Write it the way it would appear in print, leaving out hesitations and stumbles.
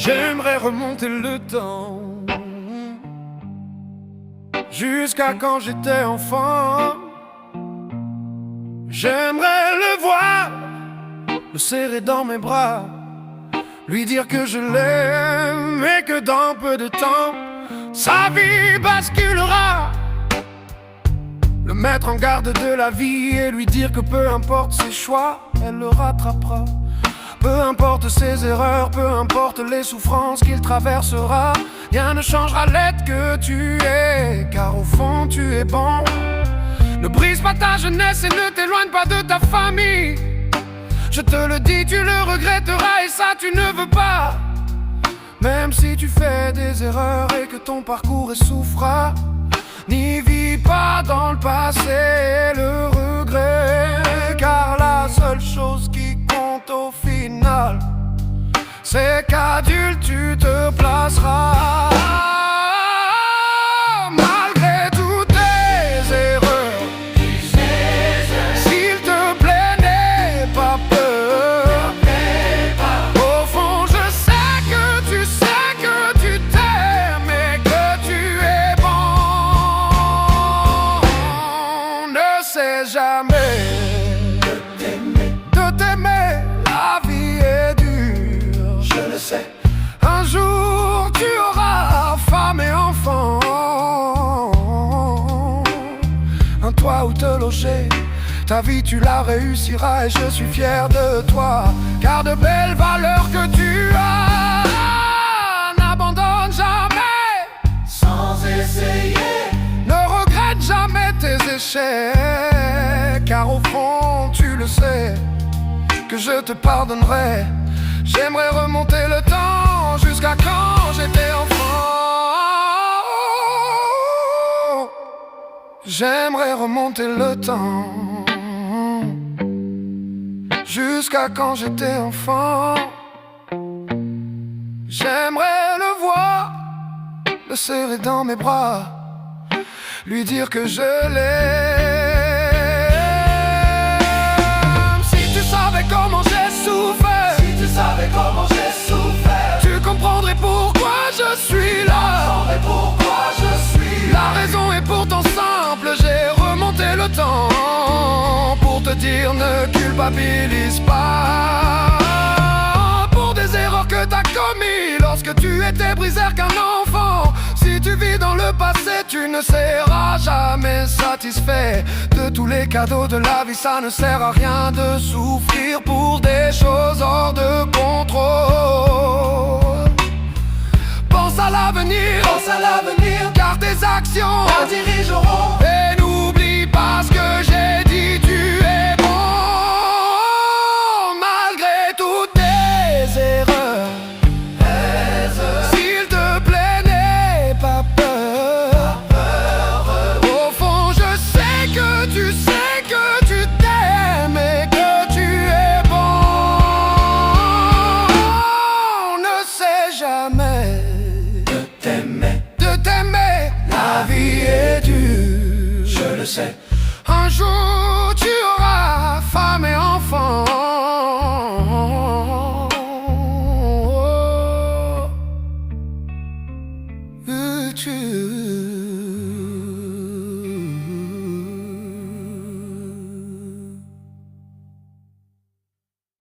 J'aimerais remonter le temps jusqu'à quand j'étais enfant. J'aimerais le voir, le serrer dans mes bras, lui dire que je l'aime et que dans peu de temps sa vie basculera. Le mettre en garde de la vie et lui dire que peu importe ses choix, elle le rattrapera. Peu importe ses erreurs, peu importe les souffrances qu'il traversera, rien ne changera l'être que tu es, car au fond tu es bon. Ne brise pas ta jeunesse et ne t'éloigne pas de ta famille. Je te le dis, tu le regretteras et ça tu ne veux pas. Même si tu fais des erreurs et que ton parcours est souffrant, n'y vis pas dans le passé et le regret, car la seule chose qui compte au final, c'est qu'adulte tu te placeras. Malgré toutes tes erreurs, s'il te plaît n'aie pas peur. Au fond je sais que tu t'aimes et que tu es bon. Ne sais jamais de t'aimer, la vie est dure, je le sais. Un jour tu auras femme et enfant, un toit où te loger, ta vie tu la réussiras et je suis fier de toi, car de belles valeurs que tu as. N'abandonne jamais sans essayer, ne regrette jamais tes échecs, car au fond tu le sais que je te pardonnerai. J'aimerais remonter le temps jusqu'à quand j'étais enfant. J'aimerais remonter le temps jusqu'à quand j'étais enfant. J'aimerais le voir, le serrer dans mes bras, lui dire que je l'aime. Si tu savais comment j'ai souffert, si tu savais comment j'ai souffert, tu comprendrais pourquoi je suis là. Pourquoi je suis là. La raison est pourtant simple, j'ai remonté le temps pour te dire ne culpabilise pas pour des erreurs que t'as commis lorsque tu étais brisé qu'un enfant. Si tu vis dans le passé, tu ne seras jamais satisfait de tous les cadeaux de la vie. Ça ne sert à rien de souffrir pour des choses hors de contrôle. Pense à l'avenir, car tes actions la dirigeront. Et n'oublie pas ce que j'ai dit, tu es bon. Malgré toutes tes erreurs, s'il te plaît n'aie pas peur. Au fond je sais que tu t'aimes et que tu es bon. Ne sais jamais de t'aimer, la vie est dure, je le sais. Un jour